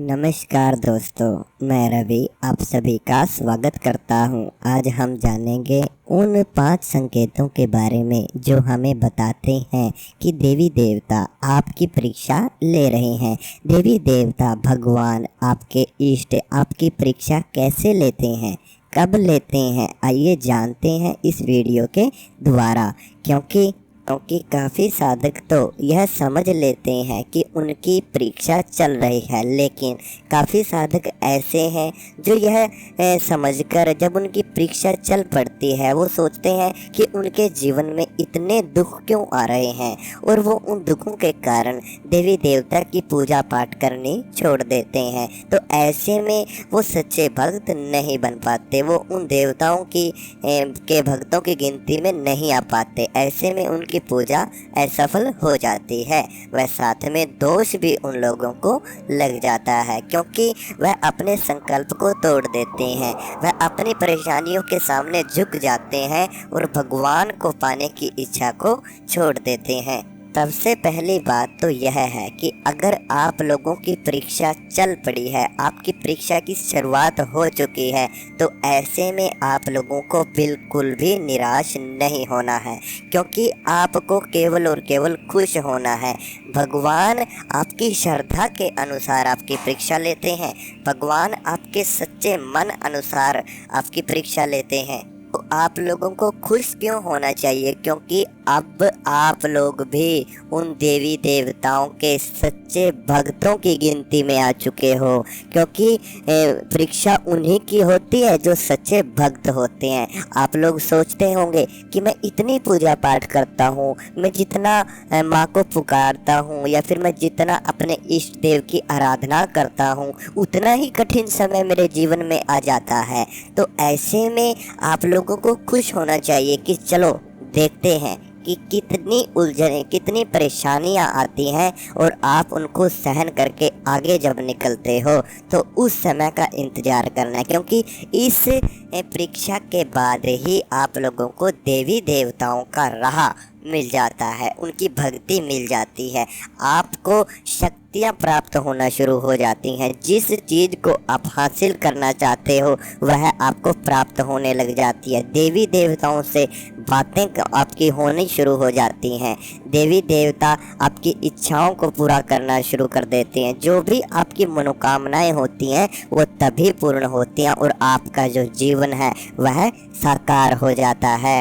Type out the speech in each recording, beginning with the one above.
नमस्कार दोस्तों, मैं रवि आप सभी का स्वागत करता हूं। आज हम जानेंगे उन 5 संकेतों के बारे में जो हमें बताते हैं कि देवी देवता आपकी परीक्षा ले रहे हैं। देवी देवता भगवान आपके इष्ट आपकी परीक्षा कैसे लेते हैं, कब लेते हैं, आइए जानते हैं इस वीडियो के द्वारा। क्योंकि काफ़ी साधक तो यह समझ लेते हैं कि उनकी परीक्षा चल रही है, लेकिन काफ़ी साधक ऐसे हैं जो यह समझकर जब उनकी परीक्षा चल पड़ती है वो सोचते हैं कि उनके जीवन में इतने दुख क्यों आ रहे हैं, और वो उन दुखों के कारण देवी देवता की पूजा पाठ करनी छोड़ देते हैं। तो ऐसे में वो सच्चे भक्त नहीं बन पाते, वो उन देवताओं के भक्तों की गिनती में नहीं आ पाते। ऐसे में उनकी पूजा असफल हो जाती है। वह साथ में दोष भी उन लोगों को लग जाता है, क्योंकि वह अपने संकल्प को तोड़ देते हैं, वह अपनी परेशानियों के सामने झुक जाते हैं और भगवान को पाने की इच्छा को छोड़ देते हैं। सबसे पहली बात तो यह है कि अगर आप लोगों की परीक्षा चल पड़ी है, आपकी परीक्षा की शुरुआत हो चुकी है, तो ऐसे में आप लोगों को बिल्कुल भी निराश नहीं होना है, क्योंकि आपको केवल और केवल खुश होना है। भगवान आपकी श्रद्धा के अनुसार आपकी परीक्षा लेते हैं, भगवान आपके सच्चे मन अनुसार आपकी परीक्षा लेते हैं। तो आप लोगों को खुश क्यों होना चाहिए, क्योंकि अब आप लोग भी उन देवी देवताओं के सच्चे भक्तों की गिनती में आ चुके हो। क्योंकि परीक्षा उन्हीं की होती है जो सच्चे भक्त होते हैं। आप लोग सोचते होंगे कि मैं इतनी पूजा पाठ करता हूँ, मैं जितना माँ को पुकारता हूँ या फिर मैं जितना अपने इष्ट देव की आराधना करता हूँ, उतना ही कठिन समय मेरे जीवन में आ जाता है। तो ऐसे में आप लोगों को खुश होना चाहिए कि चलो देखते हैं कि कितनी उलझनें, कितनी परेशानियां आती हैं, और आप उनको सहन करके आगे जब निकलते हो तो उस समय का इंतज़ार करना है, क्योंकि इस परीक्षा के बाद ही आप लोगों को देवी देवताओं का राह मिल जाता है, उनकी भक्ति मिल जाती है, आपको शक्तियाँ प्राप्त होना शुरू हो जाती हैं। जिस चीज़ को आप हासिल करना चाहते हो वह आपको प्राप्त होने लग जाती है। देवी देवताओं से बातें आपकी होनी शुरू हो जाती हैं, देवी देवता आपकी इच्छाओं को पूरा करना शुरू कर देते हैं। जो भी आपकी मनोकामनाएं होती हैं वो तभी पूर्ण होती हैं और आपका जो जीवन है वह साकार हो जाता है।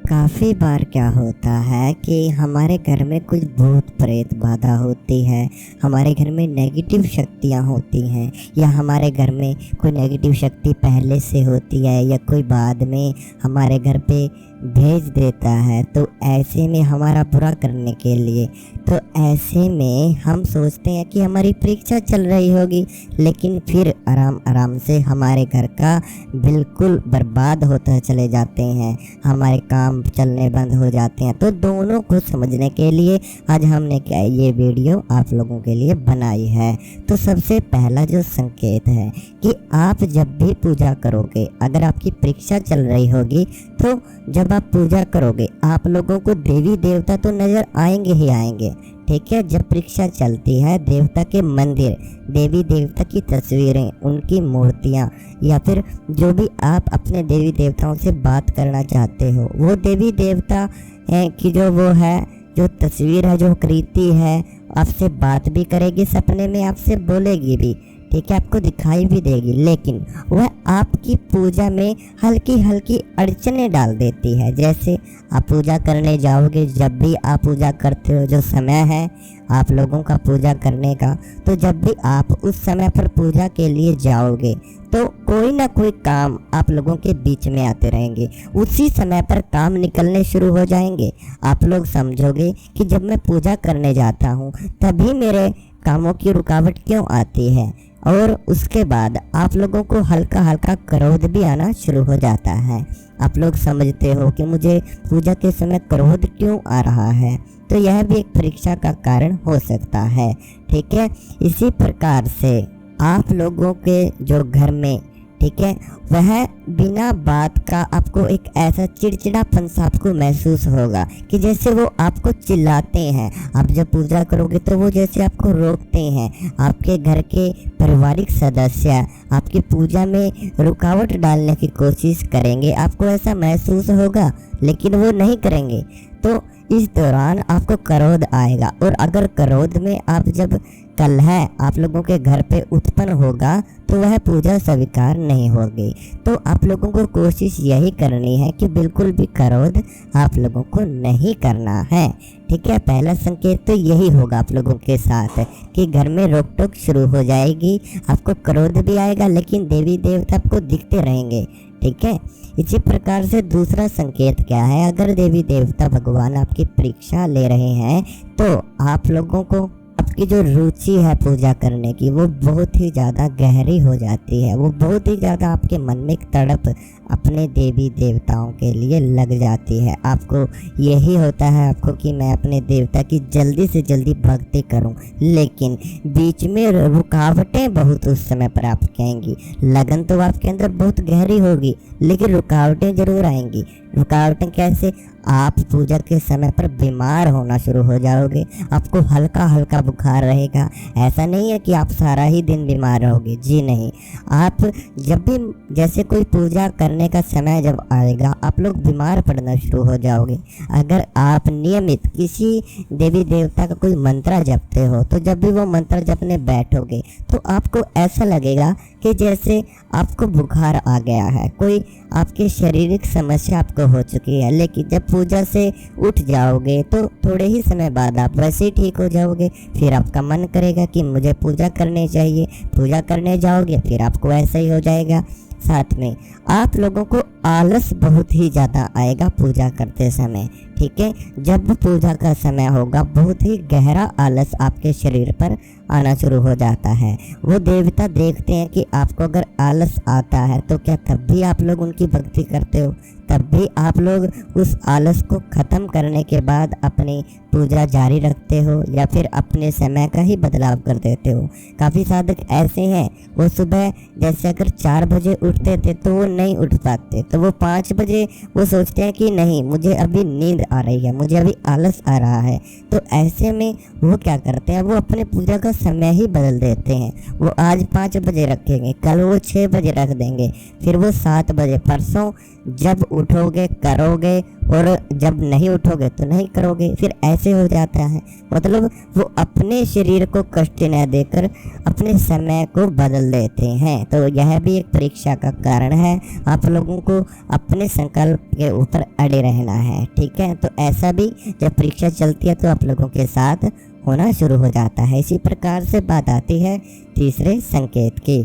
काफ़ी बार क्या होता है कि हमारे घर में कुछ भूत प्रेत बाधा होती है, हमारे घर में नेगेटिव शक्तियाँ होती हैं, या हमारे घर में कोई नेगेटिव शक्ति पहले से होती है या कोई बाद में हमारे घर पे भेज देता है। तो ऐसे में हमारा बुरा करने के लिए, तो ऐसे में हम सोचते हैं कि हमारी परीक्षा चल रही होगी, लेकिन फिर आराम आराम से हमारे घर का बिल्कुल बर्बाद होते चले जाते हैं, हमारे काम चलने बंद हो जाते हैं। तो दोनों को समझने के लिए आज हमने क्या ये वीडियो आप लोगों के लिए बनाई है। तो सबसे पहला जो संकेत है कि आप जब भी पूजा करोगे, अगर आपकी परीक्षा चल रही होगी, तो जब आप पूजा करोगे आप लोगों को देवी देवता तो नज़र आएंगे ही आएंगे, ठीक है। जब परीक्षा चलती है, देवता के मंदिर, देवी देवता की तस्वीरें, उनकी मूर्तियाँ, या फिर जो भी आप अपने देवी देवताओं से बात करना चाहते हो, वो देवी देवता की जो वो है, जो तस्वीर है, जो कृति है, आपसे बात भी करेगी, सपने में आपसे बोलेगी भी, ठीक है, आपको दिखाई भी देगी, लेकिन वह आपकी पूजा में हल्की हल्की अड़चने डाल देती है। जैसे आप पूजा करने जाओगे, जब भी आप पूजा करते हो, जो समय है आप लोगों का पूजा करने का, तो जब भी आप उस समय पर पूजा के लिए जाओगे तो कोई ना कोई काम आप लोगों के बीच में आते रहेंगे, उसी समय पर काम निकलने शुरू हो जाएंगे। आप लोग समझोगे कि जब मैं पूजा करने जाता हूँ तभी मेरे कामों की रुकावट क्यों आती है, और उसके बाद आप लोगों को हल्का हल्का क्रोध भी आना शुरू हो जाता है। आप लोग समझते हो कि मुझे पूजा के समय क्रोध क्यों आ रहा है, तो यह भी एक परीक्षा का कारण हो सकता है, ठीक है। इसी प्रकार से आप लोगों के जो घर में ठीक है, वह बिना बात का आपको एक ऐसा चिड़चिड़ापन सा आपको महसूस होगा कि जैसे वो आपको चिल्लाते हैं। आप जब पूजा करोगे तो वो जैसे आपको रोकते हैं। आपके घर के पारिवारिक सदस्य आपकी पूजा में रुकावट डालने की कोशिश करेंगे, आपको ऐसा महसूस होगा, लेकिन वो नहीं करेंगे। तो इस दौरान आपको क्रोध आएगा, और अगर क्रोध में आप जब कलह आप लोगों के घर पे उत्पन्न होगा तो वह पूजा स्वीकार नहीं होगी। तो आप लोगों को कोशिश यही करनी है कि बिल्कुल भी क्रोध आप लोगों को नहीं करना है, ठीक है। पहला संकेत तो यही होगा आप लोगों के साथ कि घर में रोक टोक शुरू हो जाएगी, आपको क्रोध भी आएगा, लेकिन देवी देवता आपको दिखते रहेंगे, ठीक है। इसी प्रकार से दूसरा संकेत क्या है, अगर देवी देवता भगवान आपकी परीक्षा ले रहे हैं तो आप लोगों को आपकी जो रुचि है पूजा करने की वो बहुत ही ज़्यादा गहरी हो जाती है। वो बहुत ही ज़्यादा आपके मन में एक तड़प अपने देवी देवताओं के लिए लग जाती है। आपको यही होता है आपको कि मैं अपने देवता की जल्दी से जल्दी भक्ति करूं, लेकिन बीच में रुकावटें बहुत उस समय पर आपके आएंगी। लगन तो आपके अंदर बहुत गहरी होगी, लेकिन रुकावटें ज़रूर आएंगी। रुकावटें कैसे? आप पूजा के समय पर बीमार होना शुरू हो जाओगे, आपको हल्का हल्का बुखार रहेगा। ऐसा नहीं है कि आप सारा ही दिन बीमार रहोगे, जी नहीं। आप जब भी जैसे कोई पूजा करने का समय जब आएगा आप लोग बीमार पड़ना शुरू हो जाओगे। अगर आप नियमित किसी देवी देवता का कोई मंत्र जपते हो तो जब भी वो मंत्र जपने बैठोगे तो आपको ऐसा लगेगा कि जैसे आपको बुखार आ गया है, कोई आपकी शारीरिक समस्या आपको हो चुकी है। लेकिन जब पूजा से उठ जाओगे तो थोड़े ही समय बाद आप वैसे ही ठीक हो जाओगे। फिर आपका मन करेगा कि मुझे पूजा करनी चाहिए, पूजा करने जाओगे फिर आपको ऐसा ही हो जाएगा। साथ में आप लोगों को आलस बहुत ही ज़्यादा आएगा पूजा करते समय, ठीक है। जब पूजा का समय होगा बहुत ही गहरा आलस आपके शरीर पर आना शुरू हो जाता है। वो देवता देखते हैं कि आपको अगर आलस आता है तो क्या तब भी आप लोग उनकी भक्ति करते हो, तब भी आप लोग उस आलस को ख़त्म करने के बाद अपनी पूजा जारी रखते हो, या फिर अपने समय का ही बदलाव कर देते हो। काफ़ी साधक ऐसे हैं वो सुबह जैसे अगर 4 बजे उठते थे तो वो नहीं उठ पाते, तो वो 5 बजे वो सोचते हैं कि नहीं मुझे अभी नींद आ रही है, मुझे अभी आलस आ रहा है। तो ऐसे में वो क्या करते हैं, वो अपने पूजा का समय ही बदल देते हैं। वो आज 5 बजे रखेंगे, कल वो 6 बजे रख देंगे, फिर वो 7 बजे, परसों जब उठोगे करोगे, और जब नहीं उठोगे तो नहीं करोगे। फिर ऐसे हो जाता है, मतलब वो अपने शरीर को कष्ट न देकर अपने समय को बदल देते हैं। तो यह भी एक परीक्षा का कारण है, आप लोगों को अपने संकल्प के ऊपर अड़े रहना है, ठीक है। तो ऐसा भी जब परीक्षा चलती है तो आप लोगों के साथ होना शुरू हो जाता है। इसी प्रकार से बात आती है तीसरे संकेत की।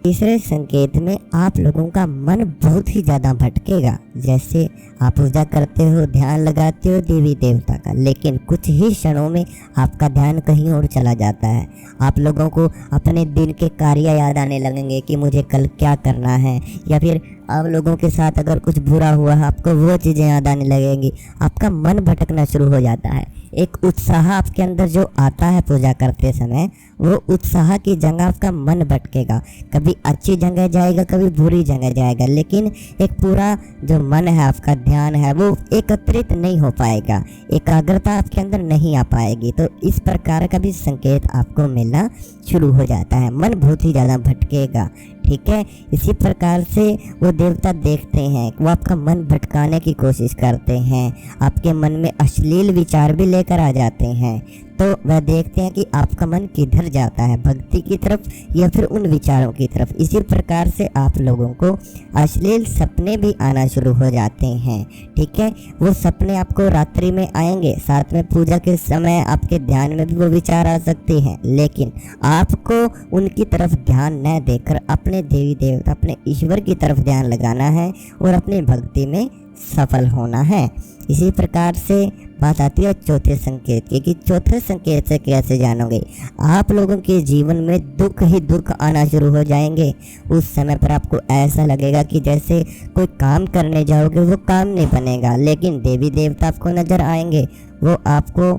तीसरे संकेत में आप लोगों का मन बहुत ही ज़्यादा भटकेगा। जैसे आप पूजा करते हो, ध्यान लगाते हो देवी देवता का, लेकिन कुछ ही क्षणों में आपका ध्यान कहीं और चला जाता है। आप लोगों को अपने दिन के कार्य याद आने लगेंगे कि मुझे कल क्या करना है, या फिर आप लोगों के साथ अगर कुछ बुरा हुआ है आपको वो चीज़ें याद आने लगेंगी। आपका मन भटकना शुरू हो जाता है। एक उत्साह आपके अंदर जो आता है पूजा करते समय, वो उत्साह की जगह आपका मन भटकेगा। कभी अच्छी जगह जाएगा, कभी बुरी जगह जाएगा, लेकिन एक पूरा जो मन है आपका, ध्यान है, वो एकत्रित नहीं हो पाएगा, एकाग्रता आपके अंदर नहीं आ पाएगी। तो इस प्रकार का भी संकेत आपको मिलना शुरू हो जाता है, मन बहुत ही ज़्यादा भटकेगा, ठीक है। इसी प्रकार से वो देवता देखते हैं, वो आपका मन भटकाने की कोशिश करते हैं, आपके मन में अश्लील विचार भी लेकर आ जाते हैं। तो वह देखते हैं कि आपका मन किधर जाता है, भक्ति की तरफ या फिर उन विचारों की तरफ। इसी प्रकार से आप लोगों को अश्लील सपने भी आना शुरू हो जाते हैं, ठीक है। वो सपने आपको रात्रि में आएंगे, साथ में पूजा के समय आपके ध्यान में भी वो विचार आ सकते हैं, लेकिन आपको उनकी तरफ ध्यान न देकर अपने देवी देवता, अपने ईश्वर की तरफ ध्यान लगाना है और अपनी भक्ति में सफल होना है। इसी प्रकार से बात आती है चौथे संकेत की, कि चौथे संकेत से कैसे जानोगे। आप लोगों के जीवन में दुख ही दुख आना शुरू हो जाएंगे। उस समय पर आपको ऐसा लगेगा कि जैसे कोई काम करने जाओगे वो काम नहीं बनेगा, लेकिन देवी देवता आपको नज़र आएंगे, वो आपको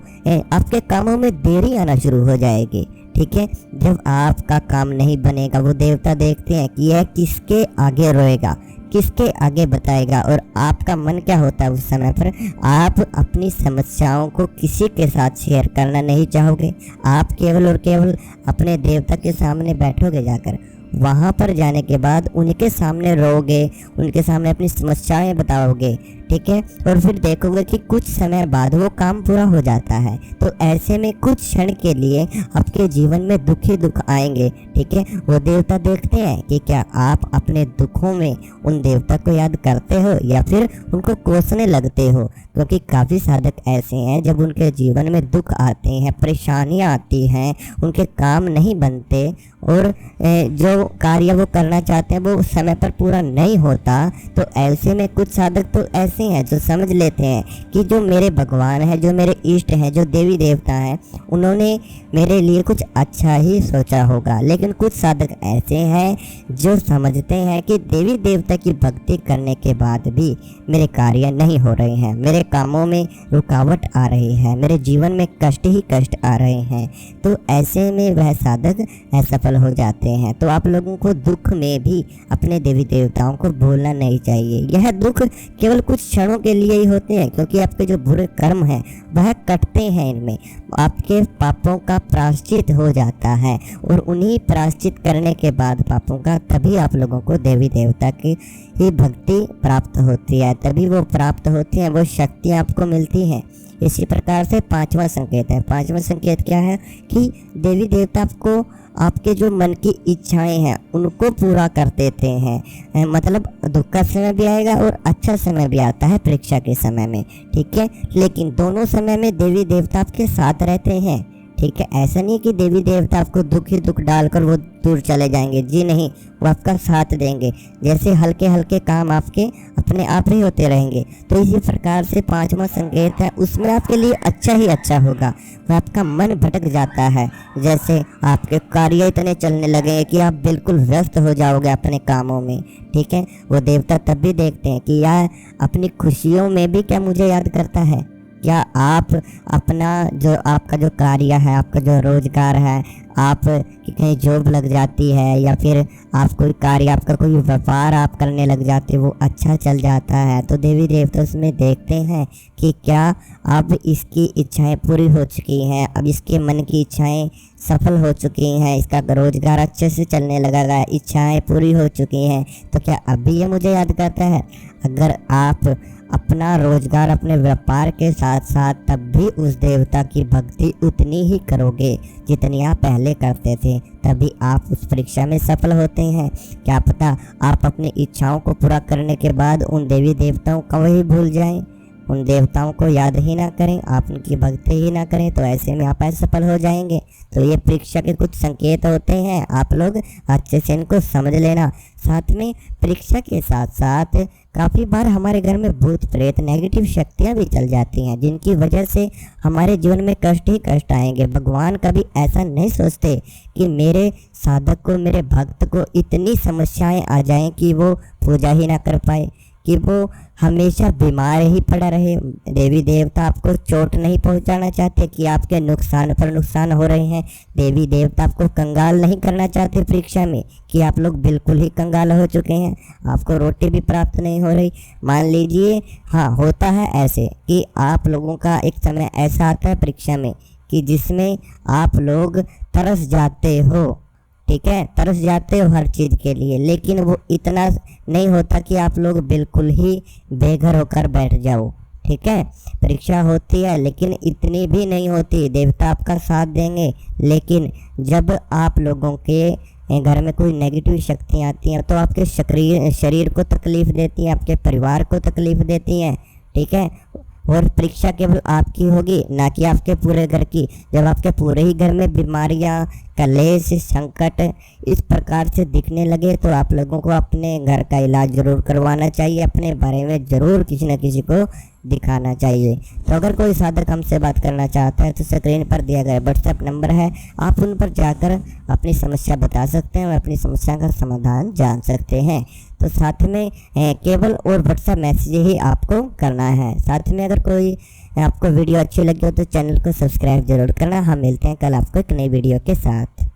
आपके कामों में देरी आना शुरू हो जाएगी, ठीक है। जब आपका काम नहीं बनेगा, वो देवता देखते हैं कि यह किसके आगे रोएगा, किसके आगे बताएगा। और आपका मन क्या होता है उस समय पर, आप अपनी समस्याओं को किसी के साथ शेयर करना नहीं चाहोगे। आप केवल और केवल अपने देवता के सामने बैठोगे जाकर, वहाँ पर जाने के बाद उनके सामने रोओगे, उनके सामने अपनी समस्याएं बताओगे, ठीक है। और फिर देखोगे कि कुछ समय बाद वो काम पूरा हो जाता है। तो ऐसे में कुछ क्षण के लिए आपके जीवन में दुख ही दुख आएंगे, ठीक है। वो देवता देखते हैं कि क्या आप अपने दुखों में उन देवता को याद करते हो या फिर उनको कोसने लगते हो। क्योंकि काफ़ी साधक ऐसे हैं जब उनके जीवन में दुख आते हैं, परेशानियाँ आती हैं, उनके काम नहीं बनते और जो कार्य वो करना चाहते हैं वो समय पर पूरा नहीं होता। तो ऐसे में कुछ साधक तो ऐसे हैं जो समझ लेते हैं कि जो मेरे भगवान हैं, जो मेरे इष्ट हैं, जो देवी देवता हैं, उन्होंने मेरे लिए कुछ अच्छा ही सोचा होगा। लेकिन कुछ साधक ऐसे हैं जो समझते हैं कि देवी देवता की भक्ति करने के बाद भी मेरे कार्य नहीं हो रहे हैं, मेरे कामों में रुकावट आ रही है, मेरे जीवन में कष्ट ही कष्ट आ रहे हैं। तो ऐसे में वह साधक असफल हो जाते हैं। तो आप लोगों को दुख में भी अपने देवी देवताओं को भूलना नहीं चाहिए। यह दुख केवल कुछ क्षणों के लिए ही होते हैं, क्योंकि आपके जो बुरे कर्म हैं वह कटते हैं, इनमें आपके पापों का प्रायश्चित हो जाता है। और उन्हीं प्रायश्चित करने के बाद पापों का, तभी आप लोगों को देवी देवता की ही भक्ति प्राप्त होती है, तभी वो प्राप्त होती है, वो शक्ति आपको मिलती है। इसी प्रकार से पांचवा संकेत है। पांचवा संकेत क्या है कि देवी देवता आपको आपके जो मन की इच्छाएं हैं उनको पूरा कर देते हैं। मतलब दुख का समय भी आएगा और अच्छा समय भी आता है परीक्षा के समय में, ठीक है। लेकिन दोनों समय में देवी देवता आपके साथ रहते हैं, ठीक है। ऐसा नहीं कि देवी देवता आपको दुख ही दुख डालकर वो दूर चले जाएंगे, जी नहीं, वो आपका साथ देंगे। जैसे हल्के हल्के काम आपके अपने आप ही होते रहेंगे। तो इसी प्रकार से पांचवा संकेत है, उसमें आपके लिए अच्छा ही अच्छा होगा। वह आपका मन भटक जाता है, जैसे आपके कार्य इतने चलने लगे कि आप बिल्कुल व्यस्त हो जाओगे अपने कामों में, ठीक है। वो देवता तब भी देखते हैं कि यार अपनी खुशियों में भी क्या मुझे याद करता है, क्या आप अपना जो आपका जो कार्य है, आपका जो रोजगार है, आप कि कहीं जॉब लग जाती है या फिर आप कोई कार्य, आपका कोई व्यापार आप करने लग जाते, वो अच्छा चल जाता है, तो देवी देवता उसमें देखते हैं कि क्या अब इसकी इच्छाएं पूरी हो चुकी हैं, अब इसके मन की इच्छाएं सफल हो चुकी हैं, इसका रोजगार अच्छे से चलने लगा है, इच्छाएं पूरी हो चुकी हैं, तो क्या अभी ये मुझे याद करता है। अगर आप अपना रोजगार, अपने व्यापार के साथ साथ तब भी उस देवता की भक्ति उतनी ही करोगे जितनी आप पहले करते थे, तभी आप उस परीक्षा में सफल होते हैं। क्या पता आप अपनी इच्छाओं को पूरा करने के बाद उन देवी देवताओं को ही भूल जाएं, उन देवताओं को याद ही ना करें, आप उनकी भक्ति ही ना करें, तो ऐसे में आप असफल हो जाएंगे। तो ये परीक्षा के कुछ संकेत होते हैं, आप लोग अच्छे से इनको समझ लेना। साथ में परीक्षा के साथ साथ काफ़ी बार हमारे घर में भूत प्रेत नेगेटिव शक्तियाँ भी चल जाती हैं, जिनकी वजह से हमारे जीवन में कष्ट ही कष्ट आएंगे। भगवान कभी ऐसा नहीं सोचते कि मेरे साधक को, मेरे भक्त को इतनी समस्याएं आ जाएं कि वो पूजा ही ना कर पाए, कि वो हमेशा बीमार ही पड़ा रहे। देवी देवता आपको चोट नहीं पहुंचाना चाहते कि आपके नुकसान पर नुकसान हो रहे हैं। देवी देवता आपको कंगाल नहीं करना चाहते परीक्षा में कि आप लोग बिल्कुल ही कंगाल हो चुके हैं, आपको रोटी भी प्राप्त नहीं हो रही। मान लीजिए, हाँ होता है ऐसे कि आप लोगों का एक समय ऐसा आता है परीक्षा में कि जिसमें आप लोग तरस जाते हो, ठीक है, तरस जाते हो हर चीज़ के लिए, लेकिन वो इतना नहीं होता कि आप लोग बिल्कुल ही बेघर होकर बैठ जाओ, ठीक है। परीक्षा होती है लेकिन इतनी भी नहीं होती, देवता आपका साथ देंगे। लेकिन जब आप लोगों के घर में कोई नेगेटिव शक्ति आती हैं तो आपके शरीर को तकलीफ़ देती हैं, आपके परिवार को तकलीफ़ देती हैं, ठीक है। और परीक्षा केवल आपकी होगी, ना कि आपके पूरे घर की। जब आपके पूरे ही घर में बीमारियां, कलेश, संकट इस प्रकार से दिखने लगे तो आप लोगों को अपने घर का इलाज ज़रूर करवाना चाहिए, अपने बारे में ज़रूर किसी न किसी को दिखाना चाहिए। तो अगर कोई साधक हमसे बात करना चाहता है तो स्क्रीन पर दिया गया व्हाट्सएप नंबर है, आप उन पर जाकर अपनी समस्या बता सकते हैं और अपनी समस्या का समाधान जान सकते हैं। तो साथ में केवल और व्हाट्सएप मैसेज ही आपको करना है। साथ में अगर कोई आपको वीडियो अच्छी लगी हो तो चैनल को सब्सक्राइब जरूर करना। हम मिलते हैं कल आपको एक नई वीडियो के साथ।